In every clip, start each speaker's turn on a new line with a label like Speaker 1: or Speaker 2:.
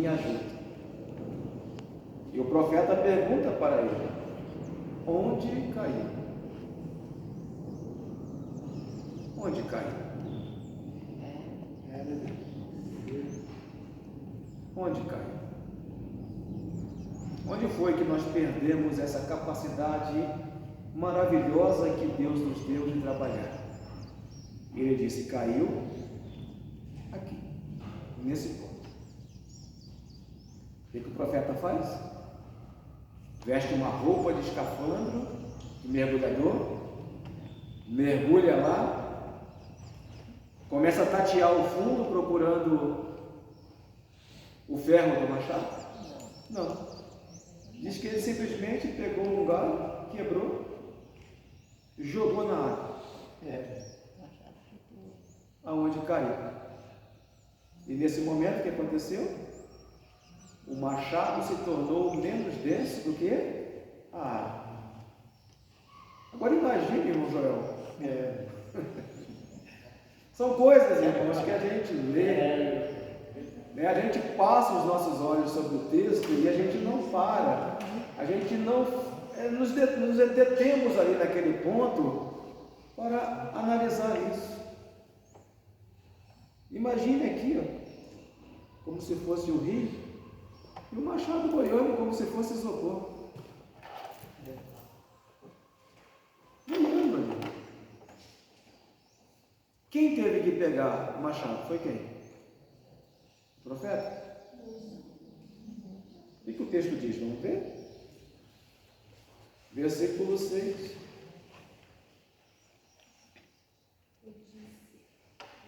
Speaker 1: me ajuda. E o profeta pergunta para ele: onde caiu? Onde caiu? Onde caiu? Onde foi que nós perdemos essa capacidade maravilhosa que Deus nos deu de trabalhar? E ele disse: caiu aqui, nesse ponto. O que o profeta faz? Veste uma roupa de escafandro, de mergulhador, mergulha lá, começa a tatear o fundo procurando o ferro do machado? Não. Diz que ele simplesmente pegou um galho, quebrou, jogou na água. Aonde caiu. E nesse momento, o que aconteceu? O machado se tornou menos denso do que a água. Agora imagine, irmão Joel. São coisas, irmãos, que a gente lê, né? A gente passa os nossos olhos sobre o texto e a gente não para. A gente não nos detemos ali naquele ponto para analisar isso. Imagine aqui, ó, como se fosse o rio, e o machado boiando como se fosse isopor. Boiando ali. Quem teve que pegar o machado? Foi quem? O profeta? O que o texto diz? Vamos ver? Versículo 6.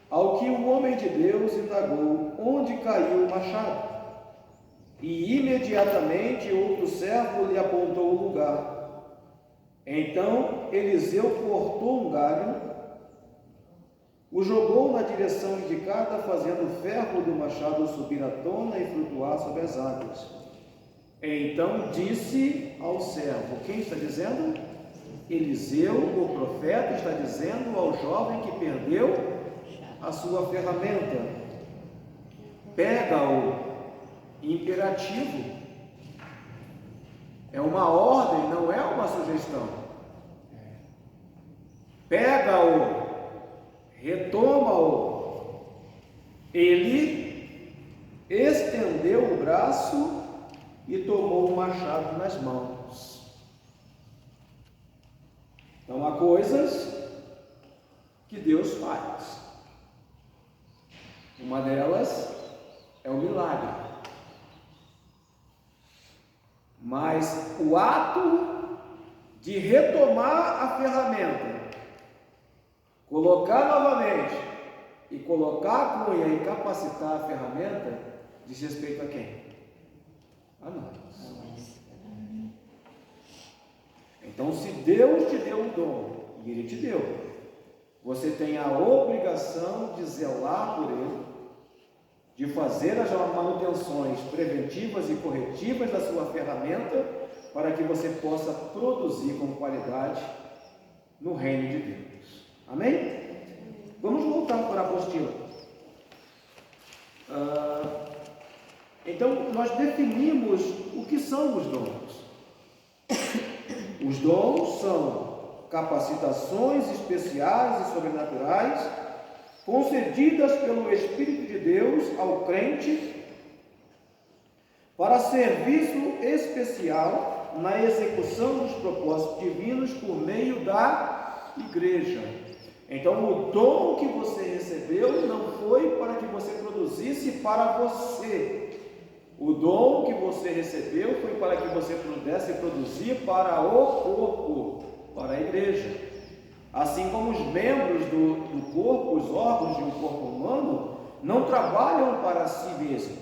Speaker 1: Ao que o homem de Deus indagou: onde caiu o machado? E imediatamente outro servo lhe apontou o lugar. Então Eliseu cortou um galho, o jogou na direção indicada, fazendo o ferro do machado subir à tona e flutuar sobre as águas. Então disse ao servo: quem está dizendo? Eliseu, o profeta, está dizendo ao jovem que perdeu a sua ferramenta: pega-o. Imperativo. É uma ordem, não é uma sugestão. Pega-o, retoma-o. Ele estendeu o braço e tomou o machado nas mãos. Então há coisas que Deus faz. Uma delas é o milagre. Mas o ato de retomar a ferramenta, colocar novamente e colocar a cunha e capacitar a ferramenta, diz respeito a quem? A nós. Então, se Deus te deu um dom, e Ele te deu, você tem a obrigação de zelar por ele, de fazer as manutenções preventivas e corretivas da sua ferramenta, para que você possa produzir com qualidade no reino de Deus. Amém? Vamos voltar para a apostila. Então, nós definimos o que são os dons. Os dons são capacitações especiais e sobrenaturais concedidas pelo Espírito de Deus ao crente para serviço especial na execução dos propósitos divinos por meio da igreja. Então, o dom que você recebeu não foi para que você produzisse para você. O dom que você recebeu foi para que você pudesse produzir para o corpo, para a igreja. Assim como os membros do corpo, os órgãos de um corpo humano, não trabalham para si mesmo,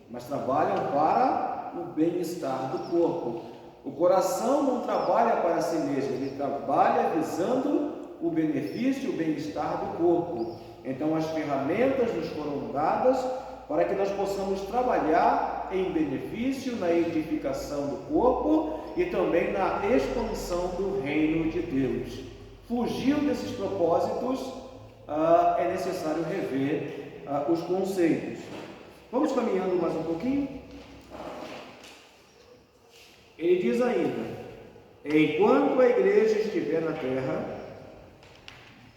Speaker 1: mas trabalham para o bem-estar do corpo. O coração não trabalha para si mesmo, ele trabalha visando o benefício, o bem-estar do corpo. Então as ferramentas nos foram dadas para que nós possamos trabalhar em benefício, na edificação do corpo e também na expansão do reino de Deus. Fugiu desses propósitos, é necessário rever os conceitos. Vamos caminhando mais um pouquinho? Ele diz ainda: enquanto a igreja estiver na terra,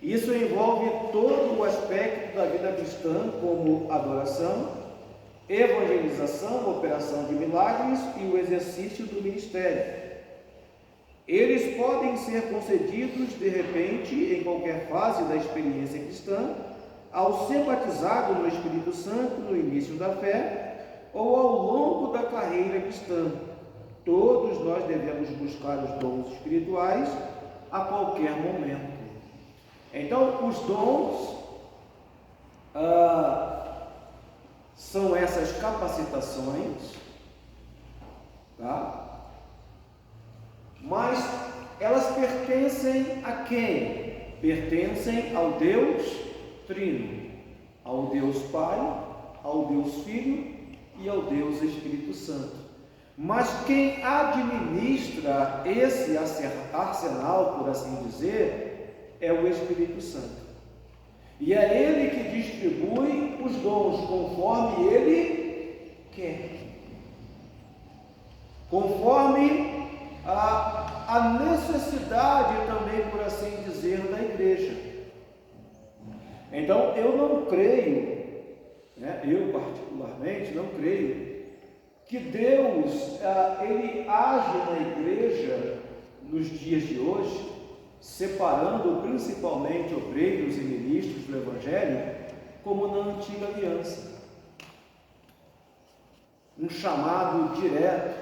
Speaker 1: isso envolve todo o aspecto da vida cristã, como adoração, evangelização, operação de milagres e o exercício do ministério. Eles podem ser concedidos de repente, em qualquer fase da experiência cristã, ao ser batizado no Espírito Santo no início da fé ou ao longo da carreira cristã. Todos nós devemos buscar os dons espirituais a qualquer momento. Então, os dons são essas capacitações, tá? Mas elas pertencem a quem? Pertencem ao Deus Trino, ao Deus Pai, ao Deus Filho e ao Deus Espírito Santo. Mas quem administra esse arsenal, por assim dizer, é o Espírito Santo. E é Ele que distribui os dons conforme Ele quer, conforme a necessidade também, por assim dizer, da igreja. Então, eu não creio, eu particularmente não creio, que Deus, Ele age na igreja nos dias de hoje, separando principalmente obreiros e ministros do Evangelho, como na antiga aliança. Um chamado direto,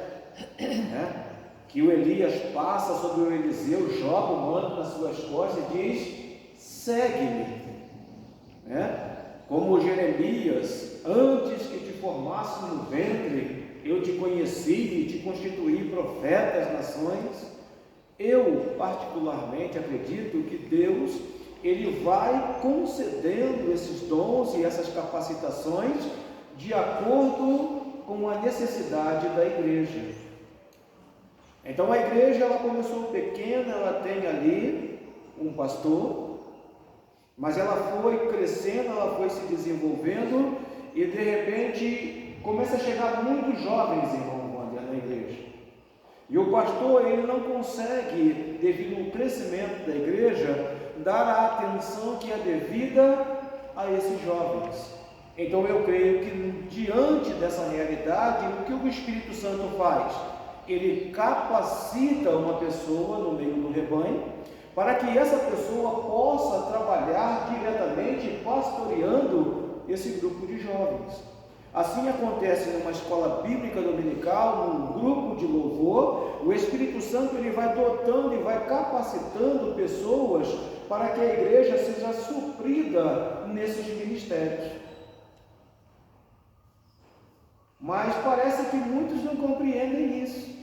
Speaker 1: que o Elias passa sobre o Eliseu, joga o manto nas suas costas e diz: segue-me. Como Jeremias: antes que te formasse no ventre, eu te conheci e te constituí profeta às nações. Eu particularmente acredito que Deus, Ele vai concedendo esses dons e essas capacitações de acordo com a necessidade da igreja. Então a igreja, ela começou pequena, ela tem ali um pastor, mas ela foi crescendo, ela foi se desenvolvendo e de repente começa a chegar muitos jovens, irmão Wander, na igreja. E o pastor, ele não consegue, devido ao crescimento da igreja, dar a atenção que é devida a esses jovens. Então eu creio que diante dessa realidade, o que o Espírito Santo faz? Ele capacita uma pessoa no meio do rebanho, para que essa pessoa possa trabalhar diretamente pastoreando esse grupo de jovens. Assim acontece numa escola bíblica dominical, num grupo de louvor. O Espírito Santo, ele vai dotando e vai capacitando pessoas para que a igreja seja suprida nesses ministérios. Mas parece que muitos não compreendem isso.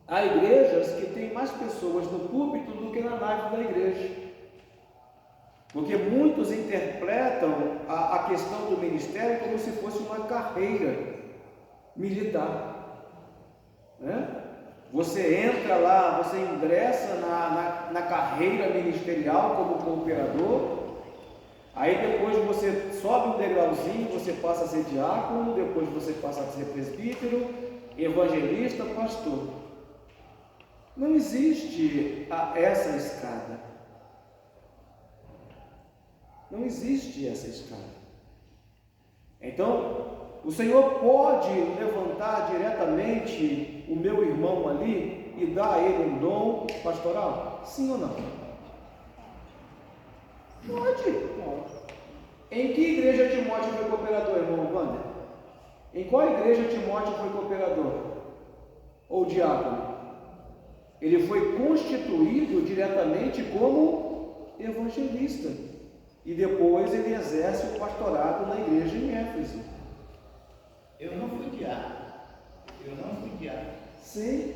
Speaker 1: Há igrejas que têm mais pessoas no púlpito do que na nave da igreja, porque muitos interpretam a questão do ministério como se fosse uma carreira militar, Você entra lá, você ingressa na carreira ministerial como cooperador, aí depois você sobe um degrauzinho, você passa a ser diácono, depois você passa a ser presbítero, evangelista, pastor. Não existe essa escada. Não existe essa escada. Então, o Senhor pode levantar diretamente o meu irmão ali e dar a ele um dom pastoral? Sim ou não? Pode. Em que igreja Timóteo foi cooperador, irmão Wander? Em qual igreja Timóteo foi cooperador? Ou diácono? Ele foi constituído diretamente como evangelista. E depois ele exerce o pastorado na igreja em Éfeso.
Speaker 2: Eu não fui diácono.
Speaker 1: Sim,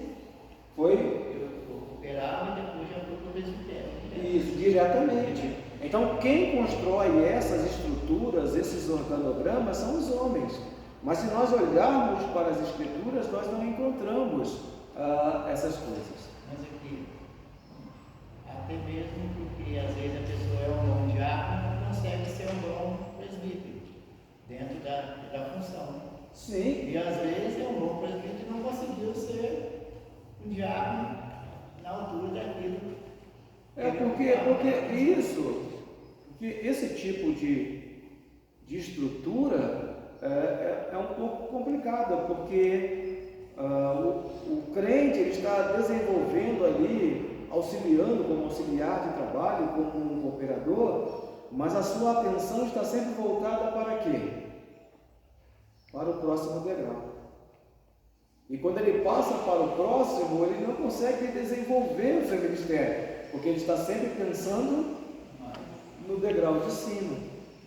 Speaker 1: foi.
Speaker 2: Eu cooperava e depois já fui para o presbitério.
Speaker 1: Isso, diretamente. Então, quem constrói essas estruturas, esses organogramas, são os homens. Mas se nós olharmos para as escrituras, nós não encontramos essas coisas.
Speaker 2: Mas aqui, até mesmo porque às vezes a pessoa é um bom diácono, não consegue ser um bom presbítero, dentro da função.
Speaker 1: Sim.
Speaker 2: E às vezes é um bom presbítero e não conseguiu ser um diácono na altura daquilo.
Speaker 1: Porque esse tipo de estrutura é um pouco complicada, porque o crente ele está desenvolvendo ali, auxiliando como auxiliar de trabalho, como um cooperador, mas a sua atenção está sempre voltada para quê? Para o próximo degrau. E quando ele passa para o próximo, ele não consegue desenvolver o seu ministério, porque ele está sempre pensando no degrau de cima,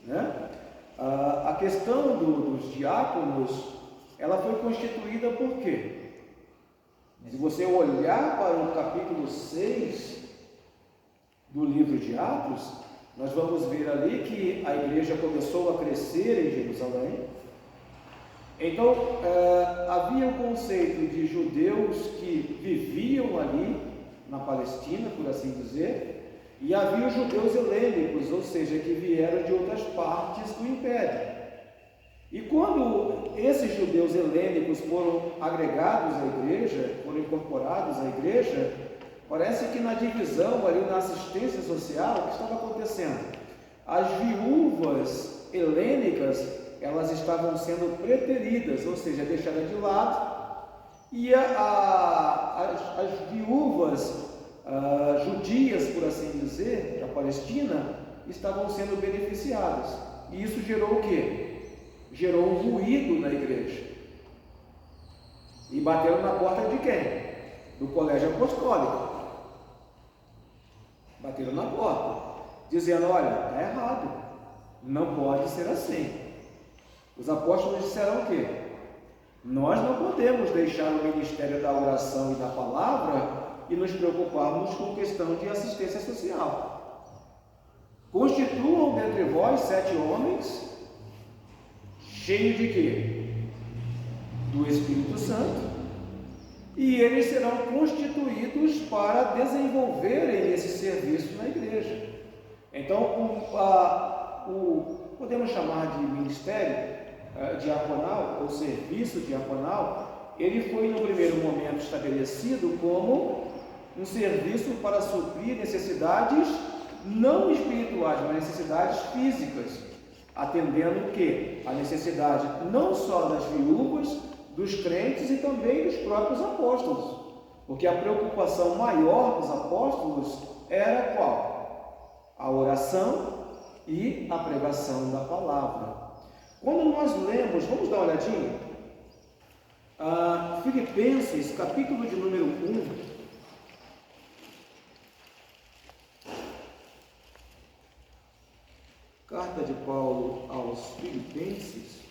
Speaker 1: né? A questão dos diáconos, ela foi constituída por quê? Se você olhar para o capítulo 6 do livro de Atos, nós vamos ver ali que a igreja começou a crescer em Jerusalém. Então, havia o conceito de judeus que viviam ali na Palestina, por assim dizer, e havia os judeus helênicos, ou seja, que vieram de outras partes do império. E quando esses judeus helênicos foram agregados à igreja, foram incorporados à igreja, parece que na divisão ali, na assistência social, o que estava acontecendo? As viúvas helênicas, elas estavam sendo preteridas, ou seja, deixadas de lado, e as viúvas judias, por assim dizer, da Palestina, estavam sendo beneficiadas. E isso gerou o quê? Gerou um ruído na igreja. E bateram na porta de quem? Do colégio apostólico. Bateram na porta, dizendo: olha, está errado, não pode ser assim. Os apóstolos disseram o quê? Nós não podemos deixar o ministério da oração e da palavra e nos preocuparmos com questão de assistência social. Constituam dentre vós 7 homens, cheios de quê? Do Espírito Santo, e eles serão constituídos para desenvolverem esse serviço na igreja. Então, podemos chamar de ministério diaconal, ou serviço diaconal, ele foi no primeiro momento estabelecido como um serviço para suprir necessidades não espirituais, mas necessidades físicas, atendendo o quê? A necessidade não só das viúvas, dos crentes e também dos próprios apóstolos, porque a preocupação maior dos apóstolos era qual? A oração e a pregação da palavra. Quando nós lemos, vamos dar uma olhadinha, Filipenses, capítulo de número 1, carta de Paulo aos Filipenses,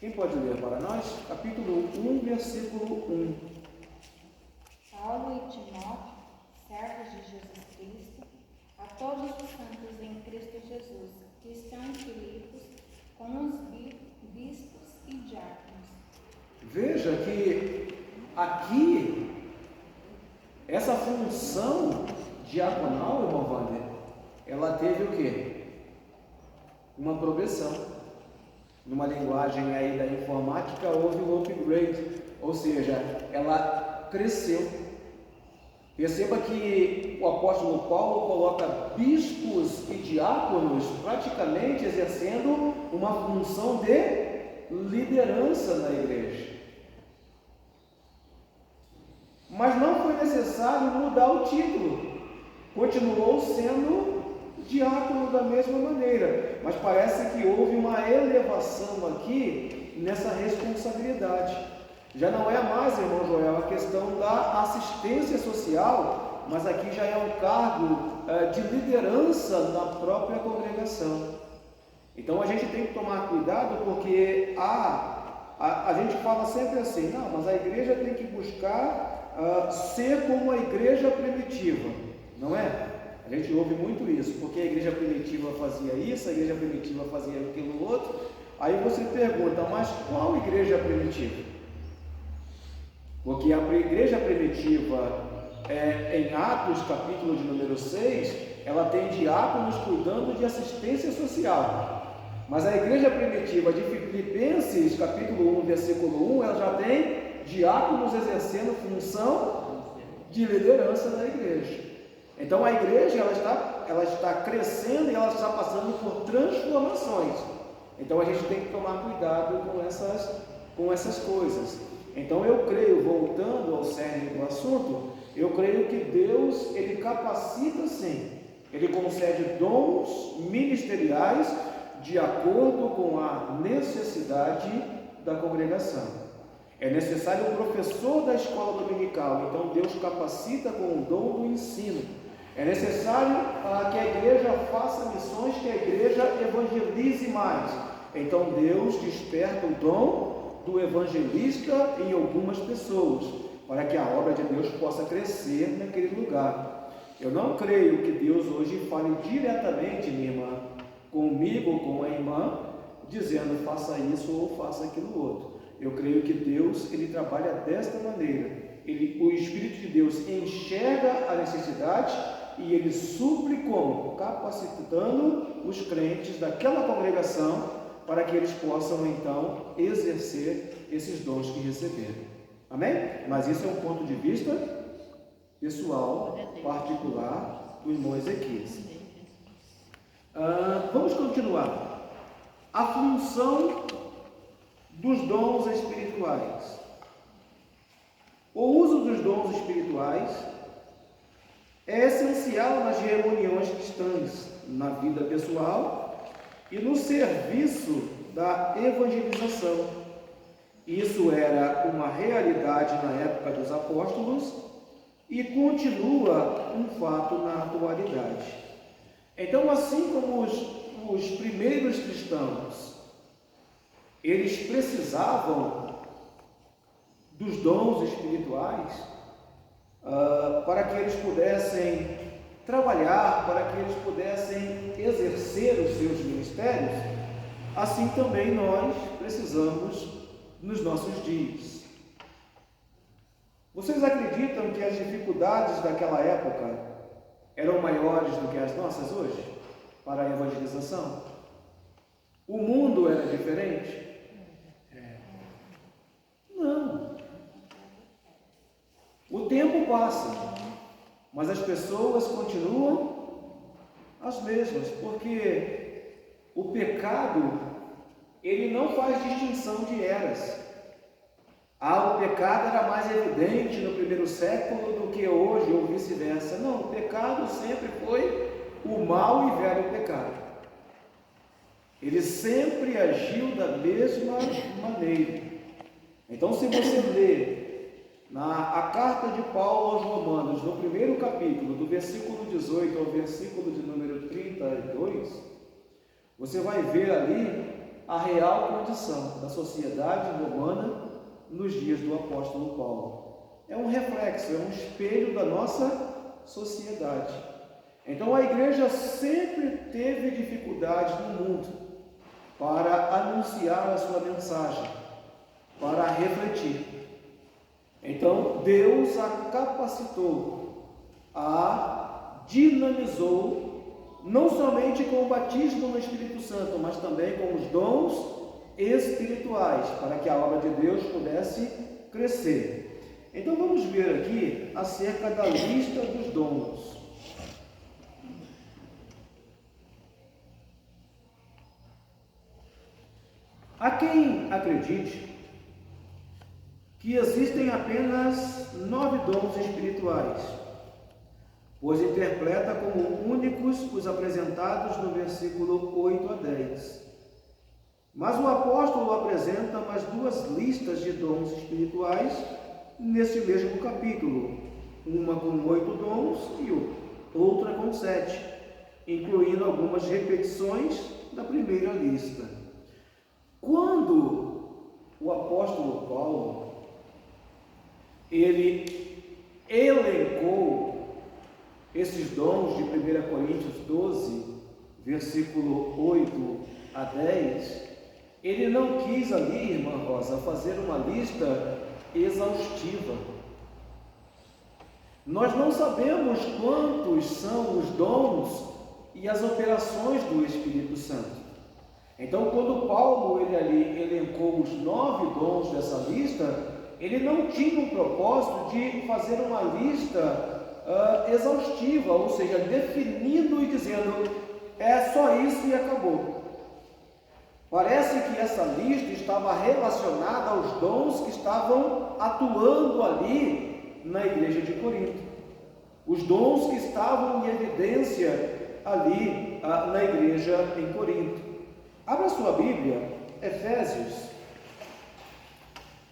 Speaker 1: quem pode ler para nós? Capítulo 1, versículo 1.
Speaker 3: Paulo e Timóteo, servos de Jesus Cristo, a todos os santos em Cristo Jesus, que estão em Filipos, com os bispos e diáconos.
Speaker 1: Veja que aqui, essa função diaconal, irmão Wander, ela teve o quê? Uma progressão. Numa linguagem aí da informática, houve um upgrade, ou seja, ela cresceu. Perceba que o apóstolo Paulo coloca bispos e diáconos praticamente exercendo uma função de liderança na igreja. Mas não foi necessário mudar o título, continuou sendo diácono da mesma maneira, mas parece que houve uma elevação aqui nessa responsabilidade. Já não é mais, irmão Joel, a questão da assistência social, mas aqui já é um cargo de liderança na própria congregação. Então a gente tem que tomar cuidado, porque a gente fala sempre assim: não, mas a igreja tem que buscar ser como a igreja primitiva, não é? A gente ouve muito isso, porque a igreja primitiva fazia isso, a igreja primitiva fazia aquilo outro, Aí você pergunta, mas qual igreja primitiva? Porque a igreja primitiva, em Atos, capítulo de número 6, ela tem diáconos cuidando de assistência social. Mas a igreja primitiva de Filipenses, capítulo 1, versículo 1, ela já tem diáconos exercendo função de liderança da igreja. Então a igreja ela está crescendo e ela está passando por transformações. Então a gente tem que tomar cuidado com essas coisas. Então eu creio, voltando ao cerne do assunto, eu creio que Deus, Ele capacita sim, Ele concede dons ministeriais de acordo com a necessidade da congregação. É necessário um professor da escola dominical, então Deus capacita com o dom do ensino. É necessário que a igreja faça missões, que a igreja evangelize mais. Então Deus desperta o dom do evangelista em algumas pessoas, para que a obra de Deus possa crescer naquele lugar. Eu não creio que Deus hoje fale diretamente, minha irmã, comigo ou com a irmã, dizendo faça isso ou faça aquilo outro. Eu creio que Deus, Ele trabalha desta maneira. O Espírito de Deus enxerga a necessidade e Ele supre como? Capacitando os crentes daquela congregação para que eles possam então exercer esses dons que receberam. Amém? Mas isso é um ponto de vista pessoal, particular do irmão Ezequias. Vamos continuar. A função dos dons espirituais. O uso dos dons espirituais é essencial nas reuniões cristãs, na vida pessoal e no serviço da evangelização. Isso era uma realidade na época dos apóstolos e continua um fato na atualidade. Então, assim como os primeiros cristãos, eles precisavam dos dons espirituais para que eles pudessem trabalhar, para que eles pudessem exercer os seus ministérios, assim também nós precisamos nos nossos dias. Vocês acreditam que as dificuldades daquela época eram maiores do que as nossas hoje para a evangelização? O mundo era diferente? Não. O tempo passa, mas as pessoas continuam as mesmas, porque o pecado, ele não faz distinção de eras. O pecado era mais evidente no primeiro século do que hoje, ou vice-versa. Não, o pecado sempre foi o mau e velho pecado. Ele sempre agiu da mesma maneira. Então, se você ler a carta de Paulo aos Romanos, no primeiro capítulo, do versículo 18 ao versículo de número 32, você vai ver ali a real condição da sociedade romana nos dias do apóstolo Paulo. É um reflexo, é um espelho da nossa sociedade. Então a igreja sempre teve dificuldades no mundo para anunciar a sua mensagem, para refletir. Então Deus a capacitou, a dinamizou, não somente com o batismo no Espírito Santo, mas também com os dons espirituais, para que a obra de Deus pudesse crescer. Então vamos ver aqui acerca da lista dos dons. Há quem acredite que existem apenas 9 dons espirituais, pois interpreta como únicos os apresentados no versículo 8 a 10. Mas o apóstolo apresenta mais 2 listas de dons espirituais neste mesmo capítulo, uma com 8 dons e outra com 7, incluindo algumas repetições da primeira lista. Quando o apóstolo Paulo ele elencou esses dons de 1 Coríntios 12, versículo 8 a 10, ele não quis ali, irmã Rosa, fazer uma lista exaustiva. Nós não sabemos quantos são os dons e as operações do Espírito Santo. Então, quando Paulo ele ali elencou os 9 dons dessa lista, ele não tinha o propósito de fazer uma lista exaustiva, ou seja, definindo e dizendo, é só isso e acabou. Parece que essa lista estava relacionada aos dons que estavam atuando ali na igreja de Corinto, os dons que estavam em evidência ali na igreja em Corinto. Abra sua Bíblia, Efésios.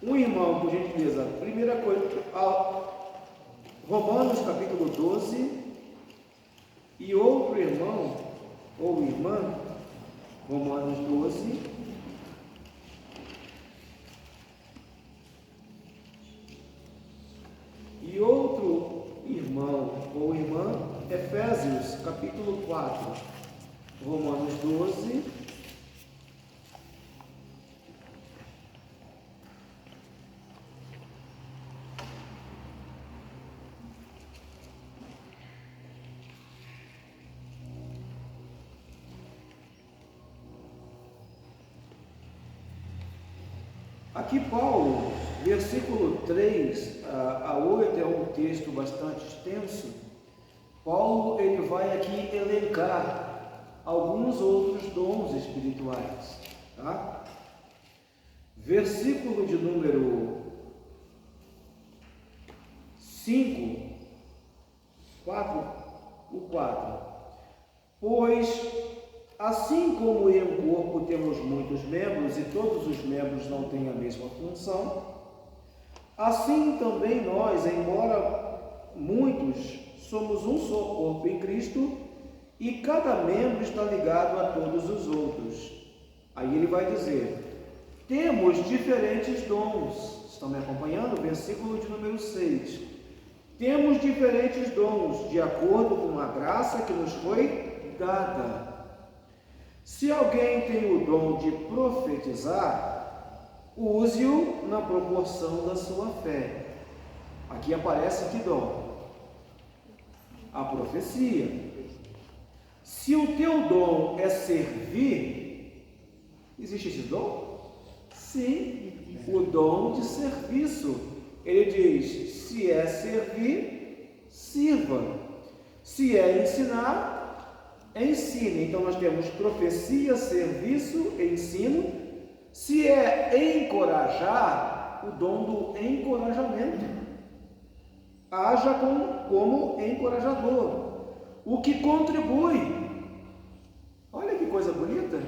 Speaker 1: Um irmão, por gentileza, primeira coisa, Romanos capítulo 12, e outro irmão ou irmã, Romanos 12, e outro irmão ou irmã, Efésios capítulo 4, Romanos 12, aqui Paulo, versículo 3 a 8 é um texto bastante extenso. Paulo ele vai aqui elencar alguns outros dons espirituais, tá? Versículo de número 4. Pois assim como em um corpo temos muitos membros e todos os membros não têm a mesma função, assim também nós, embora muitos, somos um só corpo em Cristo e cada membro está ligado a todos os outros. Aí ele vai dizer, temos diferentes dons. Estão me acompanhando? Versículo de número 6. Temos diferentes dons, de acordo com a graça que nos foi dada. Se alguém tem o dom de profetizar, use-o na proporção da sua fé. Aqui aparece que dom? A profecia. Se o teu dom é servir, existe esse dom? Sim, o dom de serviço. Ele diz, se é servir, sirva. Se é ensinar, ensine. Então nós temos profecia, serviço, ensino. Se é encorajar, o dom do encorajamento. Haja como encorajador. O que contribui. Olha que coisa bonita.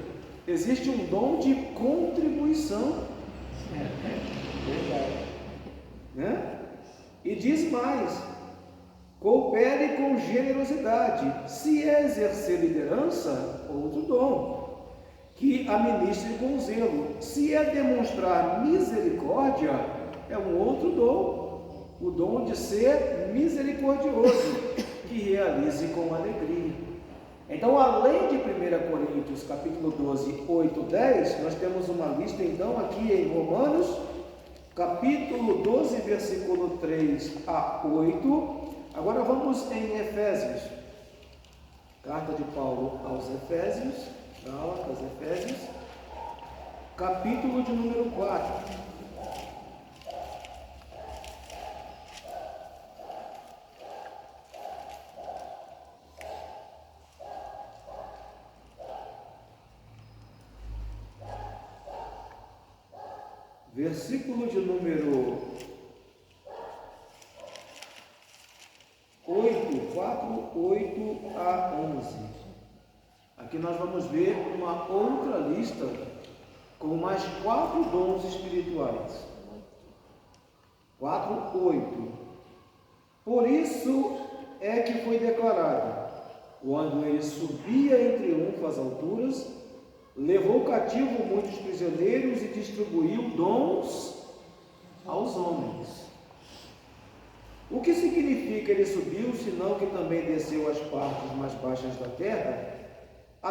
Speaker 1: Existe um dom de contribuição. Né? E diz mais, coopere com generosidade. Se é exercer liderança, outro dom, que administre com zelo. Se é demonstrar misericórdia, é um outro dom, o dom de ser misericordioso, que realize com alegria. Então, além de 1 Coríntios capítulo 12, 8, 10, nós temos uma lista então aqui em Romanos capítulo 12, versículo 3 a 8. Agora vamos em Efésios, carta de Paulo aos Efésios, Gálatas, Efésios, capítulo de número 4. Versículo de número 8, 8 a 11. Aqui nós vamos ver uma outra lista com mais 4 dons espirituais. 4, 8. Por isso é que foi declarado, quando ele subia em triunfo às alturas, levou cativo muitos prisioneiros e distribuiu dons aos homens. O que significa ele subiu, senão que também desceu às partes mais baixas da terra?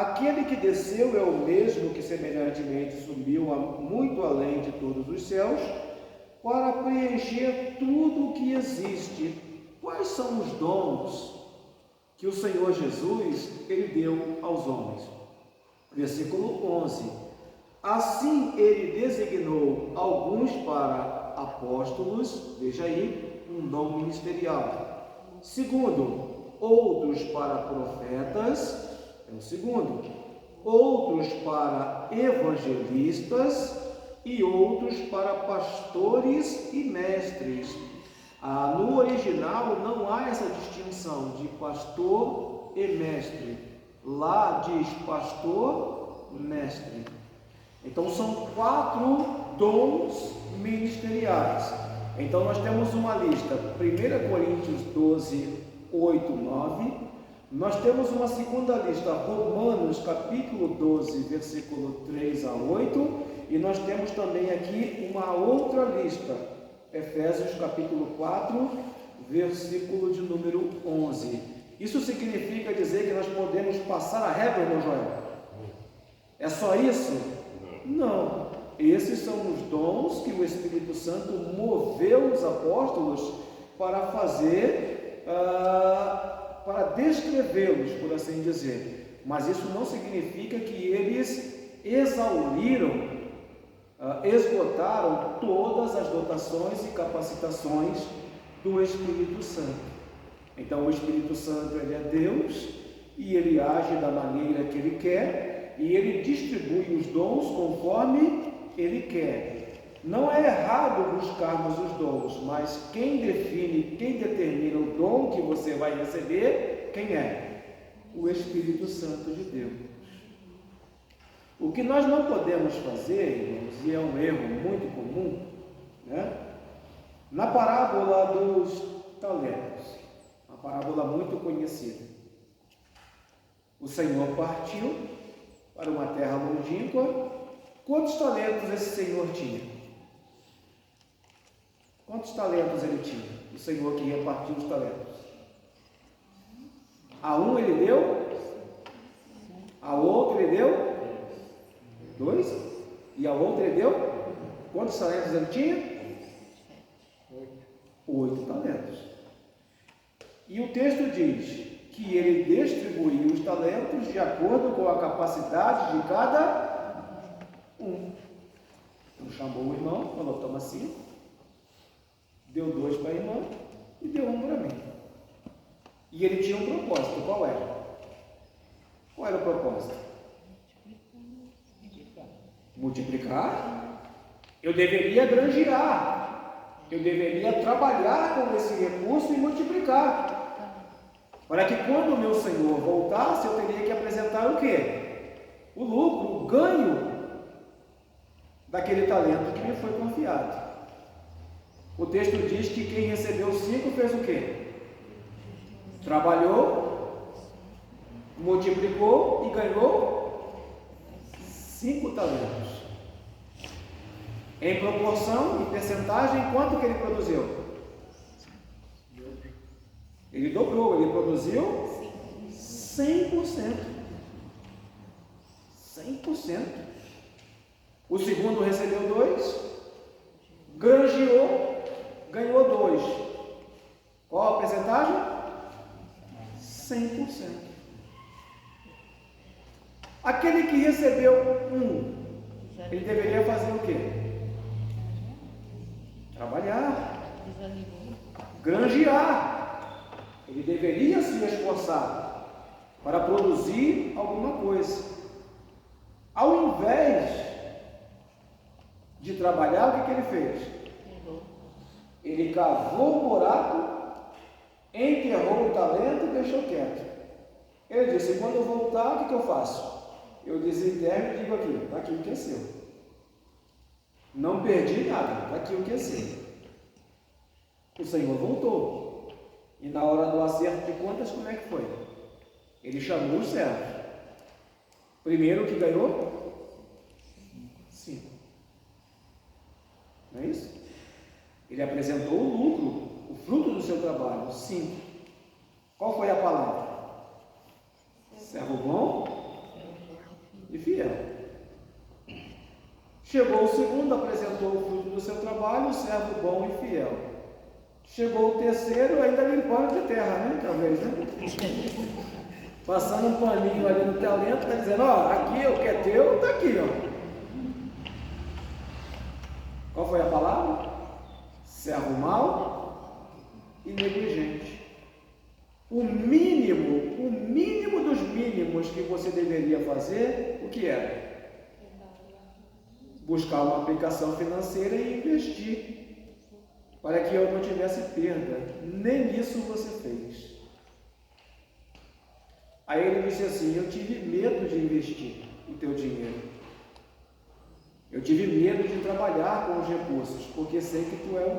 Speaker 1: aquele que desceu é o mesmo que semelhantemente subiu muito além de todos os céus, para preencher tudo o que existe. Quais são os dons que o Senhor Jesus ele deu aos homens? Versículo 11. Assim ele designou alguns para apóstolos, veja aí, um dom ministerial. Segundo, outros para profetas, é o segundo. Outros para evangelistas e outros para pastores e mestres. No original não há essa distinção de pastor e mestre. Lá diz pastor, mestre. Então são 4 dons ministeriais. Então nós temos uma lista: 1 Coríntios 12, 8, 9. Nós temos uma segunda lista, Romanos capítulo 12, versículo 3 a 8. E nós temos também aqui uma outra lista, Efésios capítulo 4, versículo de número 11. Isso significa dizer que nós podemos passar a régua, irmão Joel? É só isso? Não. Esses são os dons que o Espírito Santo moveu os apóstolos para fazer, para descrevê-los, por assim dizer. Mas isso não significa que eles exauriram, esgotaram todas as dotações e capacitações do Espírito Santo. Então o Espírito Santo ele é Deus e ele age da maneira que ele quer e ele distribui os dons conforme ele quer. Não é errado buscarmos os dons, mas quem define, quem determina o dom que você vai receber, quem é? O Espírito Santo de Deus. O que nós não podemos fazer, irmãos, e é um erro muito comum, né? Na parábola dos talentos, uma parábola muito conhecida, o Senhor partiu para uma terra longínqua. Quantos talentos esse Senhor tinha? Quantos talentos ele tinha? O Senhor que repartiu os talentos. A um ele deu, a outro ele deu 2, e a outra ele deu, quantos talentos ele tinha? 8 talentos. E o texto diz que ele distribuiu os talentos de acordo com a capacidade de cada um. Então chamou o irmão, falou: toma 5, deu 2 para a irmã e deu 1 para mim. E ele tinha um propósito. Qual era? Qual era o propósito? Multiplicar. Eu deveria granjear, eu deveria trabalhar com esse recurso e multiplicar, para que quando o meu Senhor voltasse, eu teria que apresentar o quê? O lucro, o ganho daquele talento que me foi confiado. O texto diz que quem recebeu 5 fez o quê? Trabalhou, multiplicou e ganhou 5 talentos. Em proporção, em percentagem, quanto que ele produziu? Ele dobrou, ele produziu 100%. 100%. O segundo recebeu 2, granjeou, ganhou 2. Qual a percentagem? 100%. Aquele que recebeu 1, ele deveria fazer o quê? Trabalhar, granjear. Ele deveria se esforçar para produzir alguma coisa. Ao invés de trabalhar, o que ele fez? Ele cavou um buraco, enterrou o talento e deixou quieto. Ele disse: quando eu voltar, o que eu faço? Eu desenterro e digo aqui: está aqui o que é seu. Não perdi nada, está aqui o que é seu. O Senhor voltou. E na hora do acerto de contas, como é que foi? Ele chamou os servos. Primeiro que ganhou 5. Não é isso? Ele apresentou o lucro, o fruto do seu trabalho, 5. Qual foi a palavra? Servo bom e fiel. Chegou o segundo, apresentou o fruto do seu trabalho, servo bom e fiel. Chegou o terceiro, ainda limpando de terra, né? Talvez, né? Passando um paninho ali no talento, está dizendo, ó, aqui o que é teu, está aqui, ó. Qual foi a palavra? Servo mau e negligente. O mínimo dos mínimos que você deveria fazer, o que era? Buscar uma aplicação financeira e investir, para que eu não tivesse perda. Nem isso você fez. Aí ele disse assim, eu tive medo de investir o teu dinheiro. Eu tive medo de trabalhar com os recursos, porque sei que tu é um